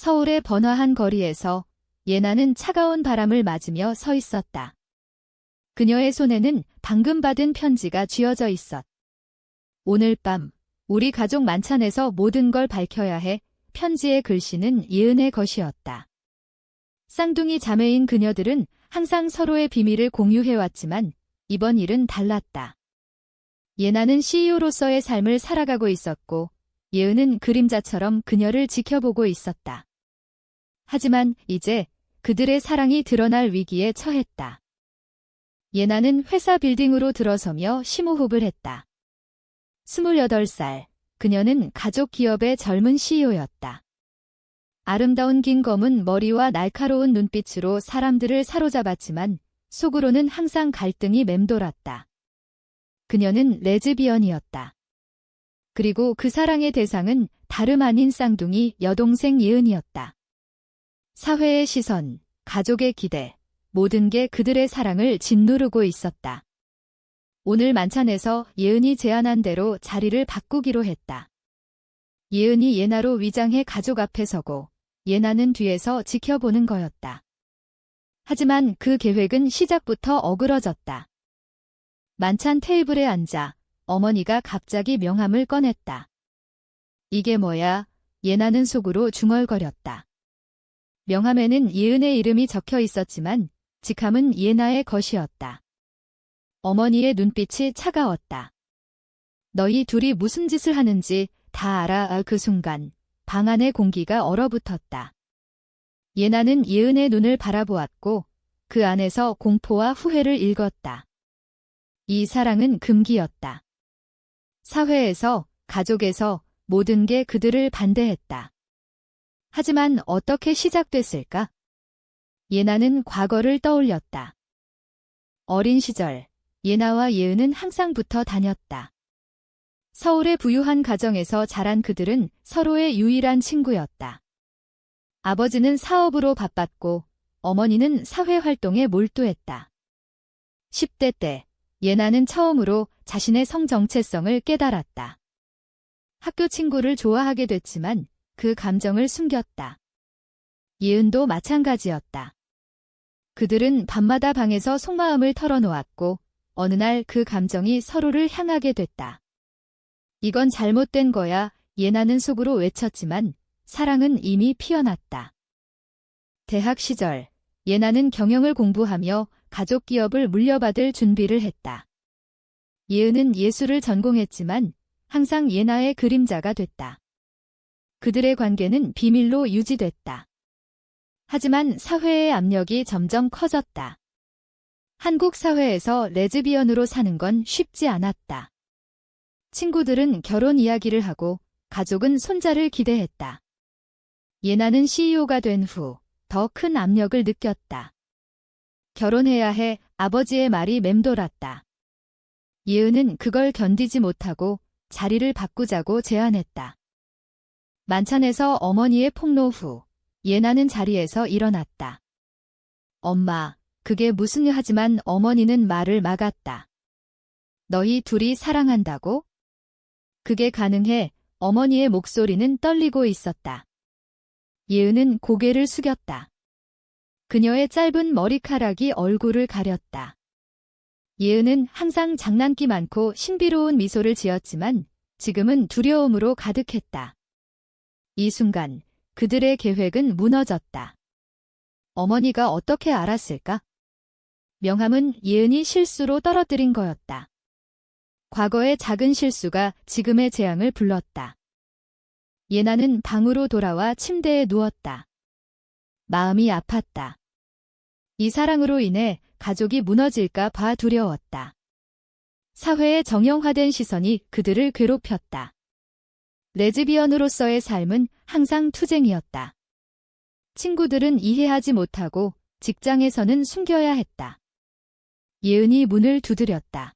서울의 번화한 거리에서 예나는 차가운 바람을 맞으며 서 있었다. 그녀의 손에는 방금 받은 편지가 쥐어져 있었다. 오늘 밤 우리 가족 만찬에서 모든 걸 밝혀야 해. 편지의 글씨는 예은의 것이었다. 쌍둥이 자매인 그녀들은 항상 서로의 비밀을 공유해왔지만 이번 일은 달랐다. 예나는 CEO로서의 삶을 살아가고 있었고 예은은 그림자처럼 그녀를 지켜보고 있었다. 하지만 이제 그들의 사랑이 드러날 위기에 처했다. 예나는 회사 빌딩으로 들어서며 심호흡을 했다. 28살, 그녀는 가족 기업의 젊은 CEO였다. 아름다운 긴 검은 머리와 날카로운 눈빛으로 사람들을 사로잡았지만 속으로는 항상 갈등이 맴돌았다. 그녀는 레즈비언이었다. 그리고 그 사랑의 대상은 다름 아닌 쌍둥이 여동생 예은이었다. 사회의 시선, 가족의 기대, 모든 게 그들의 사랑을 짓누르고 있었다. 오늘 만찬에서 예은이 제안한 대로 자리를 바꾸기로 했다. 예은이 예나로 위장해 가족 앞에 서고 예나는 뒤에서 지켜보는 거였다. 하지만 그 계획은 시작부터 어그러졌다. 만찬 테이블에 앉아 어머니가 갑자기 명함을 꺼냈다. 이게 뭐야? 예나는 속으로 중얼거렸다. 명함에는 예은의 이름이 적혀 있었지만 직함은 예나의 것이었다. 어머니의 눈빛이 차가웠다. 너희 둘이 무슨 짓을 하는지 다 알아. 그 순간 방 안의 공기가 얼어붙었다. 예나는 예은의 눈을 바라보았고 그 안에서 공포와 후회를 읽었다. 이 사랑은 금기였다. 사회에서, 가족에서 모든 게 그들을 반대했다. 하지만 어떻게 시작됐을까? 예나는 과거를 떠올렸다. 어린 시절, 예나와 예은은 항상 붙어 다녔다. 서울의 부유한 가정에서 자란 그들은 서로의 유일한 친구였다. 아버지는 사업으로 바빴고 어머니는 사회활동에 몰두했다. 10대 때 예나는 처음으로 자신의 성 정체성을 깨달았다. 학교 친구를 좋아하게 됐지만 그 감정을 숨겼다. 예은도 마찬가지였다. 그들은 밤마다 방에서 속마음을 털어놓았고 어느 날 그 감정이 서로를 향하게 됐다. 이건 잘못된 거야. 예나는 속으로 외쳤지만 사랑은 이미 피어났다. 대학 시절 예나는 경영을 공부하며 가족 기업을 물려받을 준비를 했다. 예은은 예술을 전공했지만 항상 예나의 그림자가 됐다. 그들의 관계는 비밀로 유지됐다. 하지만 사회의 압력이 점점 커졌다. 한국 사회에서 레즈비언으로 사는 건 쉽지 않았다. 친구들은 결혼 이야기를 하고 가족은 손자를 기대했다. 예나는 CEO가 된 후 더 큰 압력을 느꼈다. 결혼해야 해. 아버지의 말이 맴돌았다. 예은은 그걸 견디지 못하고 자리를 바꾸자고 제안했다. 만찬에서 어머니의 폭로 후 예나는 자리에서 일어났다. 엄마, 그게 무슨 일? 하지만 어머니는 말을 막았다. 너희 둘이 사랑한다고? 그게 가능해? 어머니의 목소리는 떨리고 있었다. 예은은 고개를 숙였다. 그녀의 짧은 머리카락이 얼굴을 가렸다. 예은은 항상 장난기 많고 신비로운 미소를 지었지만 지금은 두려움으로 가득했다. 이 순간 그들의 계획은 무너졌다. 어머니가 어떻게 알았을까? 명함은 예은이 실수로 떨어뜨린 거였다. 과거의 작은 실수가 지금의 재앙을 불렀다. 예나는 방으로 돌아와 침대에 누웠다. 마음이 아팠다. 이 사랑으로 인해 가족이 무너질까 봐 두려웠다. 사회의 정형화된 시선이 그들을 괴롭혔다. 레즈비언으로서의 삶은 항상 투쟁이었다. 친구들은 이해하지 못하고 직장에서는 숨겨야 했다. 예은이 문을 두드렸다.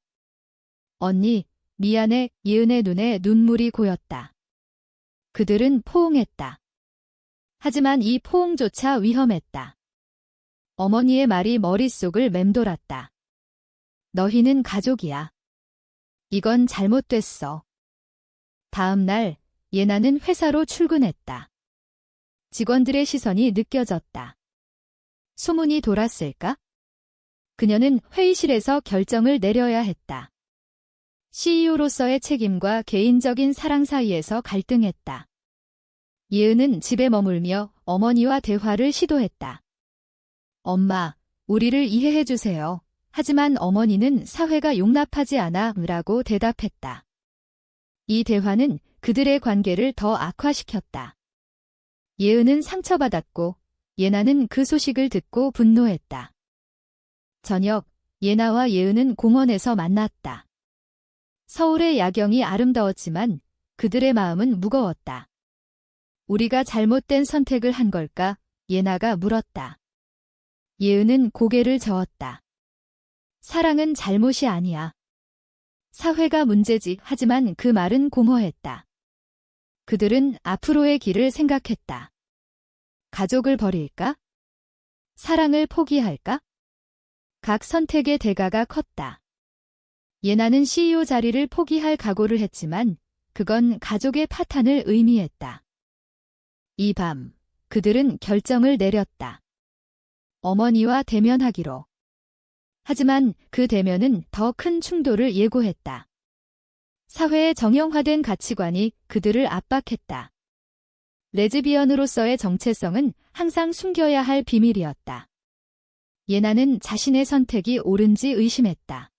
언니, 미안해. 예은의 눈에 눈물이 고였다. 그들은 포옹했다. 하지만 이 포옹조차 위험했다. 어머니의 말이 머릿속을 맴돌았다. 너희는 가족이야. 이건 잘못됐어. 다음 날 예나는 회사로 출근했다. 직원들의 시선이 느껴졌다. 소문이 돌았을까? 그녀는 회의실에서 결정을 내려야 했다. CEO로서의 책임과 개인적인 사랑 사이에서 갈등했다. 예은은 집에 머물며 어머니와 대화를 시도했다. 엄마, 우리를 이해해 주세요. 하지만 어머니는 사회가 용납하지 않아 라고 대답했다. 이 대화는 그들의 관계를 더 악화시켰다. 예은은 상처받았고 예나는 그 소식을 듣고 분노했다. 저녁, 예나와 예은은 공원에서 만났다. 서울의 야경이 아름다웠지만 그들의 마음은 무거웠다. 우리가 잘못된 선택을 한 걸까? 예나가 물었다. 예은은 고개를 저었다. 사랑은 잘못이 아니야. 사회가 문제지. 하지만 그 말은 공허했다. 그들은 앞으로의 길을 생각했다. 가족을 버릴까? 사랑을 포기할까? 각 선택의 대가가 컸다. 예나는 CEO 자리를 포기할 각오를 했지만 그건 가족의 파탄을 의미했다. 이 밤, 그들은 결정을 내렸다. 어머니와 대면하기로. 하지만 그 대면은 더 큰 충돌을 예고했다. 사회의 정형화된 가치관이 그들을 압박했다. 레즈비언으로서의 정체성은 항상 숨겨야 할 비밀이었다. 예나는 자신의 선택이 옳은지 의심했다.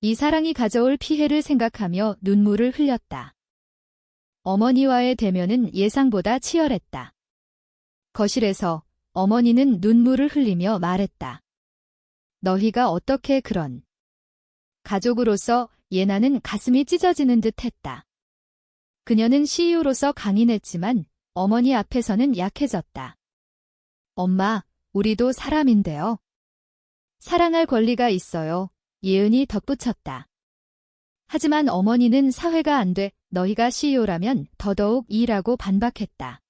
이 사랑이 가져올 피해를 생각하며 눈물을 흘렸다. 어머니와의 대면은 예상보다 치열했다. 거실에서 어머니는 눈물을 흘리며 말했다. 너희가 어떻게 그런. 가족으로서 예나는 가슴이 찢어지는 듯 했다. 그녀는 CEO로서 강인했지만 어머니 앞에서는 약해졌다. 엄마, 우리도 사람인데요. 사랑할 권리가 있어요. 예은이 덧붙였다. 하지만 어머니는 사회가 안 돼. 너희가 CEO라면 더더욱 이라고 반박했다.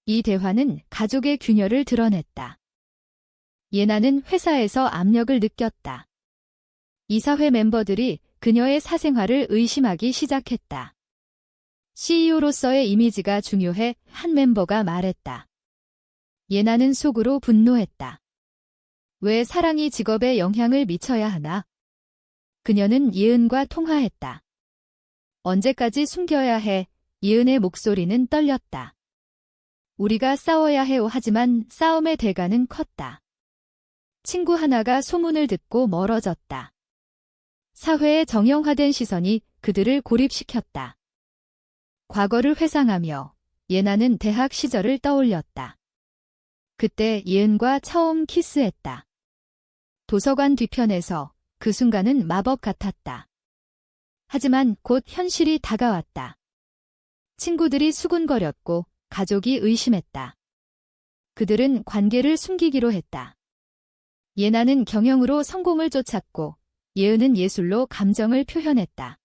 이 대화는 가족의 균열을 드러냈다. 예나는 회사에서 압력을 느꼈다. 이사회 멤버들이 그녀의 사생활을 의심하기 시작했다. CEO로서의 이미지가 중요해. 한 멤버가 말했다. 예나는 속으로 분노했다. 왜 사랑이 직업에 영향을 미쳐야 하나? 그녀는 예은과 통화했다. 언제까지 숨겨야 해? 예은의 목소리는 떨렸다. 우리가 싸워야 해요. 하지만 싸움의 대가는 컸다. 친구 하나가 소문을 듣고 멀어졌다. 사회의 정형화된 시선이 그들을 고립시켰다. 과거를 회상하며 예나는 대학 시절을 떠올렸다. 그때 예은과 처음 키스했다. 도서관 뒤편에서 그 순간은 마법 같았다. 하지만 곧 현실이 다가왔다. 친구들이 수군거렸고 가족이 의심했다. 그들은 관계를 숨기기로 했다. 예나는 경영으로 성공을 쫓았고 예은은 예술로 감정을 표현했다.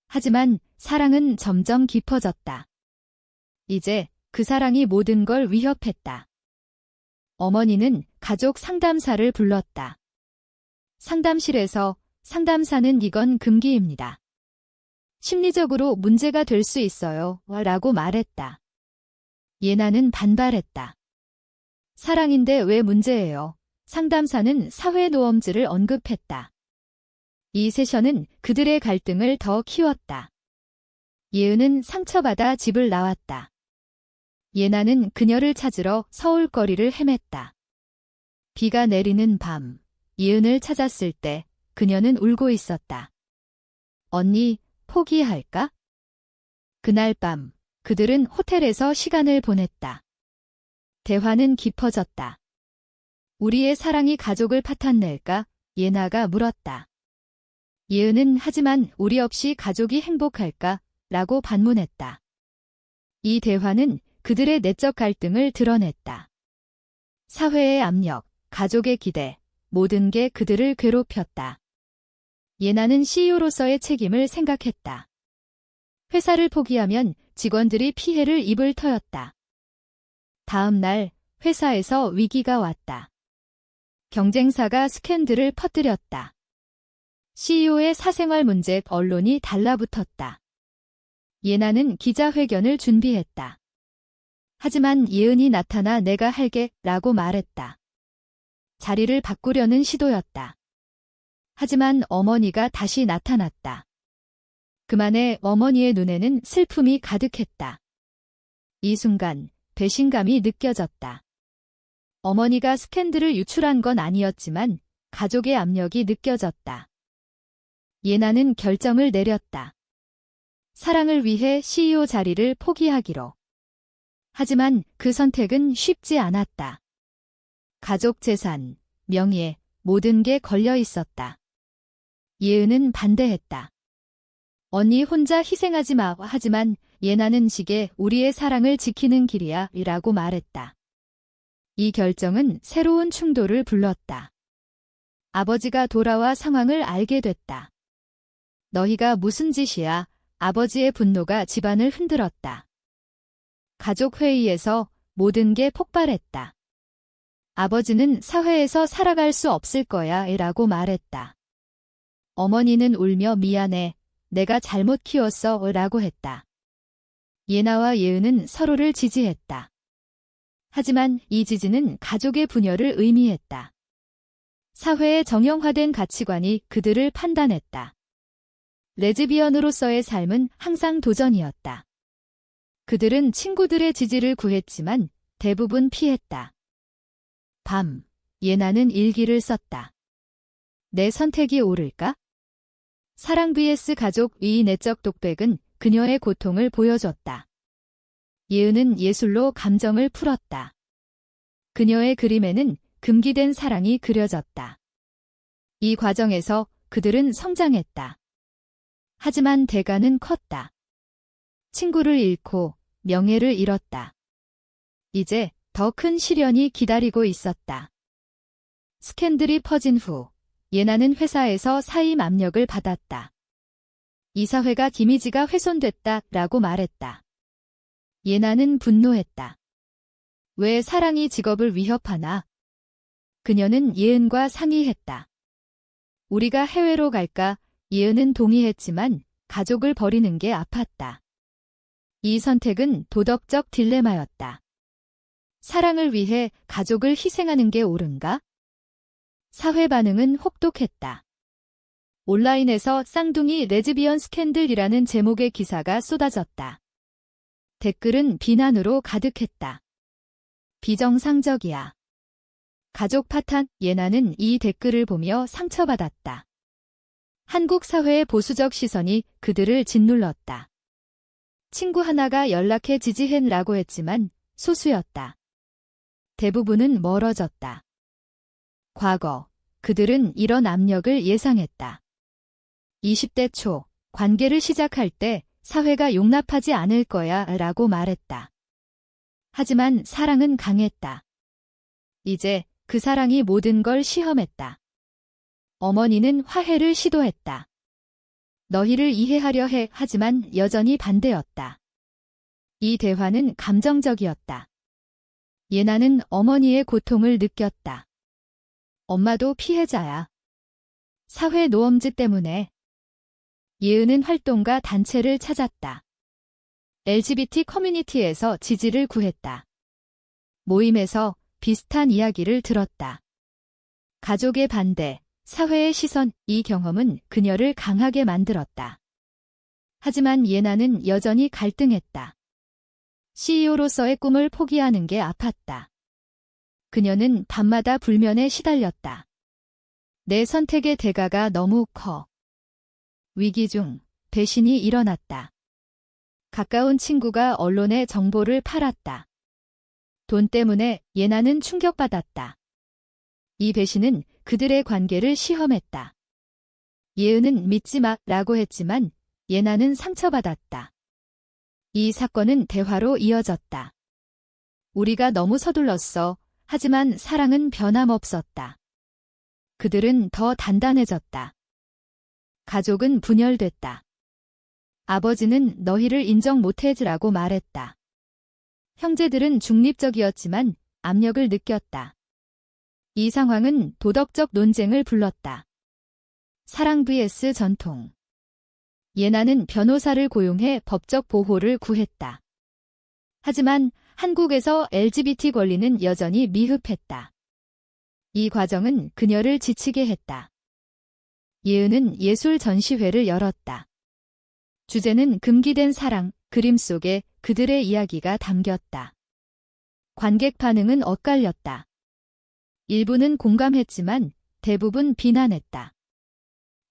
하지만 사랑은 점점 깊어졌다. 이제 그 사랑이 모든 걸 위협했다. 어머니는 가족 상담사를 불렀다. 상담실에서 상담사는 이건 금기입니다. 심리적으로 문제가 될 수 있어요. 라고 말했다. 예나는 반발했다. 사랑인데 왜 문제예요? 상담사는 사회노엄즈를 언급했다. 이 세션은 그들의 갈등을 더 키웠다. 예은은 상처받아 집을 나왔다. 예나는 그녀를 찾으러 서울 거리를 헤맸다. 비가 내리는 밤, 예은을 찾았을 때 그녀는 울고 있었다. 언니, 포기할까? 그날 밤, 그들은 호텔에서 시간을 보냈다. 대화는 깊어졌다. 우리의 사랑이 가족을 파탄낼까? 예나가 물었다. 예은은 하지만 우리 없이 가족이 행복할까? 라고 반문했다. 이 대화는 그들의 내적 갈등을 드러냈다. 사회의 압력, 가족의 기대, 모든 게 그들을 괴롭혔다. 예나는 CEO로서의 책임을 생각했다. 회사를 포기하면 직원들이 피해를 입을 터였다. 다음 날 회사에서 위기가 왔다. 경쟁사가 스캔들을 퍼뜨렸다. CEO의 사생활 문제 언론이 달라붙었다. 예나는 기자회견을 준비했다. 하지만 예은이 나타나 내가 할게 라고 말했다. 자리를 바꾸려는 시도였다. 하지만 어머니가 다시 나타났다. 그만에 어머니의 눈에는 슬픔이 가득했다. 이 순간 배신감이 느껴졌다. 어머니가 스캔들을 유출한 건 아니었지만 가족의 압력이 느껴졌다. 예나는 결정을 내렸다. 사랑을 위해 CEO 자리를 포기하기로. 하지만 그 선택은 쉽지 않았다. 가족 재산, 명예, 모든 게 걸려 있었다. 예은은 반대했다. 언니 혼자 희생하지 마. 하지만 예나는 지게 우리의 사랑을 지키는 길이야 라고 말했다. 이 결정은 새로운 충돌을 불렀다. 아버지가 돌아와 상황을 알게 됐다. 너희가 무슨 짓이야? 아버지의 분노가 집안을 흔들었다. 가족 회의에서 모든 게 폭발했다. 아버지는 사회에서 살아갈 수 없을 거야 라고 말했다. 어머니는 울며 미안해. 내가 잘못 키웠어 라고 했다. 예나와 예은은 서로를 지지했다. 하지만 이 지지는 가족의 분열을 의미했다. 사회의 정형화된 가치관이 그들을 판단했다. 레즈비언으로서의 삶은 항상 도전이었다. 그들은 친구들의 지지를 구했지만 대부분 피했다. 밤, 예나는 일기를 썼다. 내 선택이 옳을까? 사랑 vs 가족 이 내적 독백은 그녀의 고통을 보여줬다. 예은은 예술로 감정을 풀었다. 그녀의 그림에는 금기된 사랑이 그려졌다. 이 과정에서 그들은 성장했다. 하지만 대가는 컸다. 친구를 잃고 명예를 잃었다. 이제 더 큰 시련이 기다리고 있었다. 스캔들이 퍼진 후 예나는 회사에서 사임 압력을 받았다. 이사회가 이미지가 훼손됐다 라고 말했다. 예나는 분노했다. 왜 사랑이 직업을 위협하나? 그녀는 예은과 상의했다. 우리가 해외로 갈까? 예은은 동의했지만 가족을 버리는 게 아팠다. 이 선택은 도덕적 딜레마였다. 사랑을 위해 가족을 희생하는 게 옳은가? 사회 반응은 혹독했다. 온라인에서 쌍둥이 레즈비언 스캔들이라는 제목의 기사가 쏟아졌다. 댓글은 비난으로 가득했다. 비정상적이야. 가족 파탄. 예나는 이 댓글을 보며 상처받았다. 한국 사회의 보수적 시선이 그들을 짓눌렀다. 친구 하나가 연락해 지지해라고 했지만 소수였다. 대부분은 멀어졌다. 과거, 그들은 이런 압력을 예상했다. 20대 초, 관계를 시작할 때 사회가 용납하지 않을 거야 라고 말했다. 하지만 사랑은 강했다. 이제 그 사랑이 모든 걸 시험했다. 어머니는 화해를 시도했다. 너희를 이해하려 해. 하지만 여전히 반대였다. 이 대화는 감정적이었다. 예나는 어머니의 고통을 느꼈다. 엄마도 피해자야. 사회 노엄즈 때문에. 예은은 활동가 단체를 찾았다. LGBT 커뮤니티에서 지지를 구했다. 모임에서 비슷한 이야기를 들었다. 가족의 반대, 사회의 시선, 이 경험은 그녀를 강하게 만들었다. 하지만 예나는 여전히 갈등했다. CEO로서의 꿈을 포기하는 게 아팠다. 그녀는 밤마다 불면에 시달렸다. 내 선택의 대가가 너무 커. 위기 중 배신이 일어났다. 가까운 친구가 언론에 정보를 팔았다. 돈 때문에 예나는 충격받았다. 이 배신은 그들의 관계를 시험했다. 예은은 믿지 마 라고 했지만 예나는 상처받았다. 이 사건은 대화로 이어졌다. 우리가 너무 서둘렀어. 하지만 사랑은 변함없었다. 그들은 더 단단해졌다. 가족은 분열됐다. 아버지는 너희를 인정 못해주라고 말했다. 형제들은 중립적이었지만 압력을 느꼈다. 이 상황은 도덕적 논쟁을 불렀다. 사랑 vs 전통. 예나는 변호사를 고용해 법적 보호를 구했다. 하지만 한국에서 LGBT 권리는 여전히 미흡했다. 이 과정은 그녀를 지치게 했다. 예은은 예술 전시회를 열었다. 주제는 금기된 사랑, 그림 속에 그들의 이야기가 담겼다. 관객 반응은 엇갈렸다. 일부는 공감했지만 대부분 비난했다.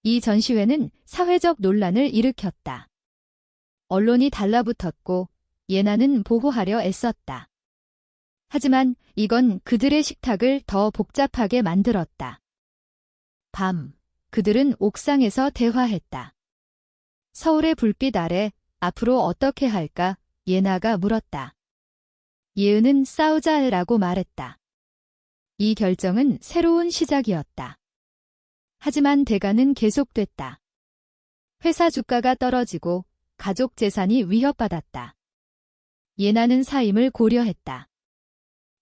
이 전시회는 사회적 논란을 일으켰다. 언론이 달라붙었고 예나는 보호하려 애썼다. 하지만 이건 그들의 식탁을 더 복잡하게 만들었다. 밤, 그들은 옥상에서 대화했다. 서울의 불빛 아래 앞으로 어떻게 할까? 예나가 물었다. 예은은 싸우자라고 말했다. 이 결정은 새로운 시작이었다. 하지만 대가는 계속됐다. 회사 주가가 떨어지고 가족 재산이 위협받았다. 예나는 사임을 고려했다.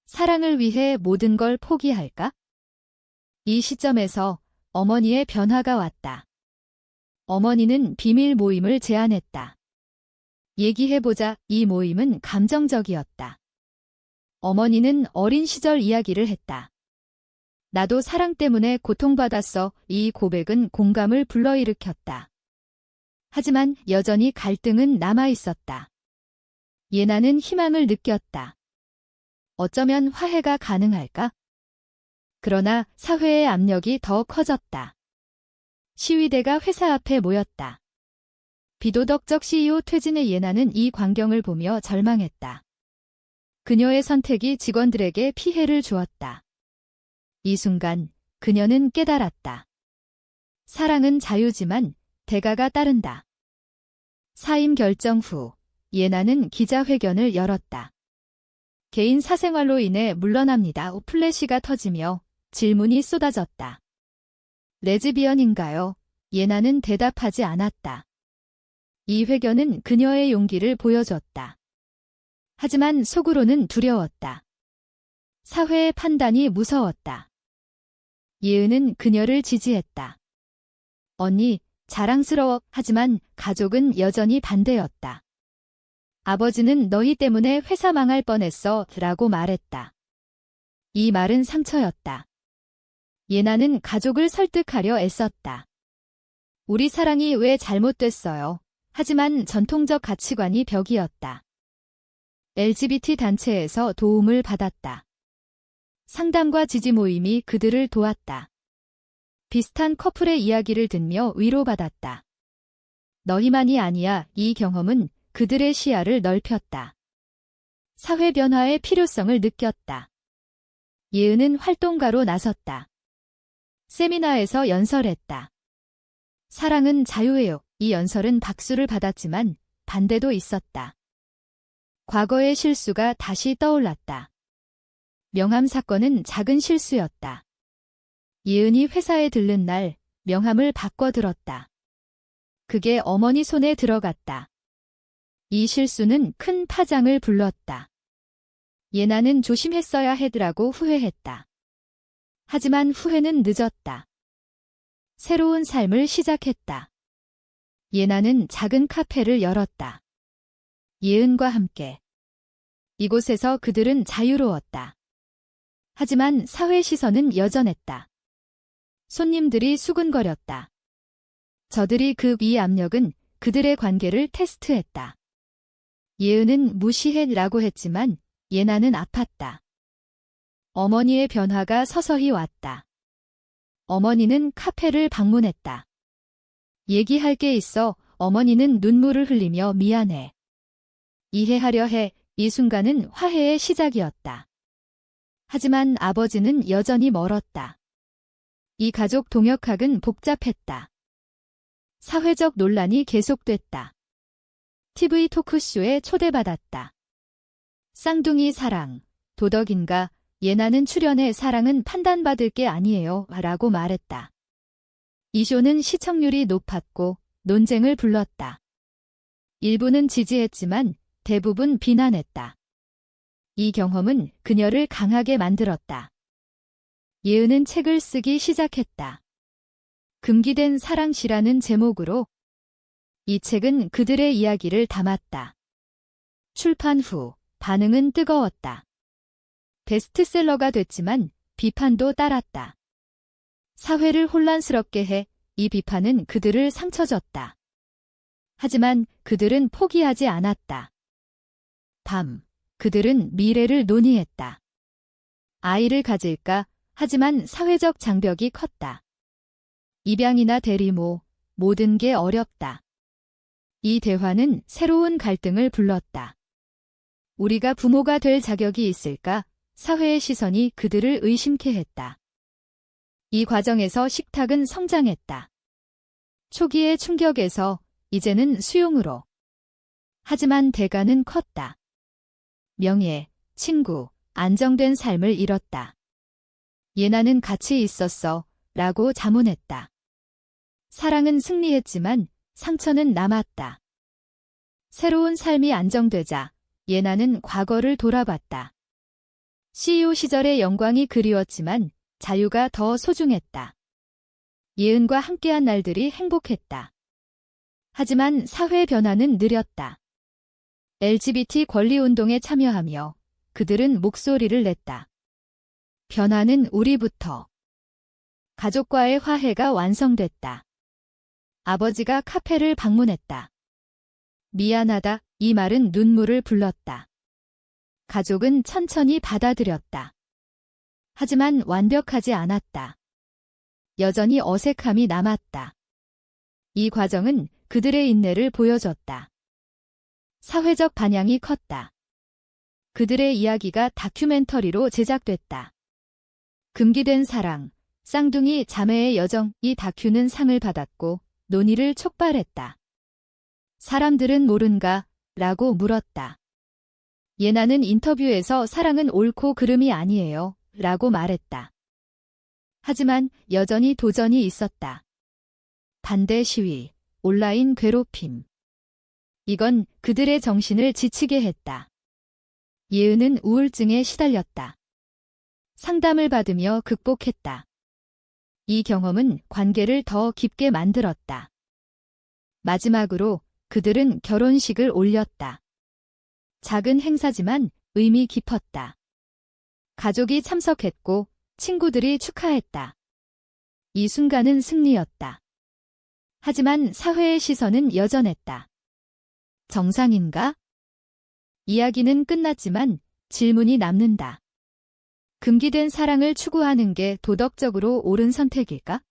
사랑을 위해 모든 걸 포기할까? 이 시점에서 어머니의 변화가 왔다. 어머니는 비밀 모임을 제안했다. 얘기해보자. 이 모임은 감정적이었다. 어머니는 어린 시절 이야기를 했다. 나도 사랑 때문에 고통받았어. 이 고백은 공감을 불러일으켰다. 하지만 여전히 갈등은 남아있었다. 예나는 희망을 느꼈다. 어쩌면 화해가 가능할까? 그러나 사회의 압력이 더 커졌다. 시위대가 회사 앞에 모였다. 비도덕적 CEO 퇴진의 예나는 이 광경을 보며 절망했다. 그녀의 선택이 직원들에게 피해를 주었다. 이 순간 그녀는 깨달았다. 사랑은 자유지만 대가가 따른다. 사임 결정 후 예나는 기자회견을 열었다. 개인 사생활로 인해 물러납니다. 플래시가 터지며 질문이 쏟아졌다. 레즈비언인가요? 예나는 대답하지 않았다. 이 회견은 그녀의 용기를 보여줬다. 하지만 속으로는 두려웠다. 사회의 판단이 무서웠다. 예은은 그녀를 지지했다. 언니, 자랑스러워. 하지만 가족은 여전히 반대였다. 아버지는 너희 때문에 회사 망할 뻔했어 라고 말했다. 이 말은 상처였다. 예나는 가족을 설득하려 애썼다. 우리 사랑이 왜 잘못됐어요? 하지만 전통적 가치관이 벽이었다. LGBT 단체에서 도움을 받았다. 상담과 지지 모임이 그들을 도왔다. 비슷한 커플의 이야기를 듣며 위로받았다. 너희만이 아니야. 이 경험은 그들의 시야를 넓혔다. 사회 변화의 필요성을 느꼈다. 예은은 활동가로 나섰다. 세미나에서 연설했다. 사랑은 자유예요. 이 연설은 박수를 받았지만 반대도 있었다. 과거의 실수가 다시 떠올랐다. 명함 사건은 작은 실수였다. 예은이 회사에 들른 날 명함을 바꿔들었다. 그게 어머니 손에 들어갔다. 이 실수는 큰 파장을 불렀다. 예나는 조심했어야 했더라고 후회했다. 하지만 후회는 늦었다. 새로운 삶을 시작했다. 예나는 작은 카페를 열었다. 예은과 함께. 이곳에서 그들은 자유로웠다. 하지만 사회 시선은 여전했다. 손님들이 수근거렸다. 저들이 이 압력은 그들의 관계를 테스트했다. 예은은 무시해라고 했지만 예나는 아팠다. 어머니의 변화가 서서히 왔다. 어머니는 카페를 방문했다. 얘기할 게 있어. 어머니는 눈물을 흘리며 미안해. 이해하려 해. 이 순간은 화해의 시작이었다. 하지만 아버지는 여전히 멀었다. 이 가족 동역학은 복잡했다. 사회적 논란이 계속됐다. TV 토크쇼에 초대받았다. 쌍둥이 사랑, 도덕인가? 예나는 출연해 사랑은 판단받을 게 아니에요 라고 말했다. 이 쇼는 시청률이 높았고 논쟁을 불렀다. 일부는 지지했지만 대부분 비난했다. 이 경험은 그녀를 강하게 만들었다. 예은은 책을 쓰기 시작했다. 금기된 사랑시라는 제목으로. 이 책은 그들의 이야기를 담았다. 출판 후 반응은 뜨거웠다. 베스트셀러가 됐지만 비판도 따랐다. 사회를 혼란스럽게 해 이 비판은 그들을 상처 줬다. 하지만 그들은 포기하지 않았다. 밤, 그들은 미래를 논의했다. 아이를 가질까? 하지만 사회적 장벽이 컸다. 입양이나 대리모, 모든 게 어렵다. 이 대화는 새로운 갈등을 불렀다. 우리가 부모가 될 자격이 있을까? 사회의 시선이 그들을 의심케 했다. 이 과정에서 식탁은 성장했다. 초기의 충격에서 이제는 수용으로. 하지만 대가는 컸다. 명예, 친구, 안정된 삶을 잃었다. 예나는 같이 있었어 라고 자문했다. 사랑은 승리했지만 상처는 남았다. 새로운 삶이 안정되자 예나는 과거를 돌아봤다. CEO 시절의 영광이 그리웠지만 자유가 더 소중했다. 예은과 함께한 날들이 행복했다. 하지만 사회 변화는 느렸다. LGBT 권리운동에 참여하며 그들은 목소리를 냈다. 변화는 우리부터. 가족과의 화해가 완성됐다. 아버지가 카페를 방문했다. 미안하다, 이 말은 눈물을 불렀다. 가족은 천천히 받아들였다. 하지만 완벽하지 않았다. 여전히 어색함이 남았다. 이 과정은 그들의 인내를 보여줬다. 사회적 반향이 컸다. 그들의 이야기가 다큐멘터리로 제작됐다. 금기된 사랑, 쌍둥이 자매의 여정, 이 다큐는 상을 받았고 논의를 촉발했다. 사람들은 모른가? 라고 물었다. 예나는 인터뷰에서 사랑은 옳고 그름이 아니에요. 라고 말했다. 하지만 여전히 도전이 있었다. 반대 시위, 온라인 괴롭힘. 이건 그들의 정신을 지치게 했다. 예은은 우울증에 시달렸다. 상담을 받으며 극복했다. 이 경험은 관계를 더 깊게 만들었다. 마지막으로 그들은 결혼식을 올렸다. 작은 행사지만 의미 깊었다. 가족이 참석했고 친구들이 축하했다. 이 순간은 승리였다. 하지만 사회의 시선은 여전했다. 정상인가? 이야기는 끝났지만 질문이 남는다. 금기된 사랑을 추구하는 게 도덕적으로 옳은 선택일까?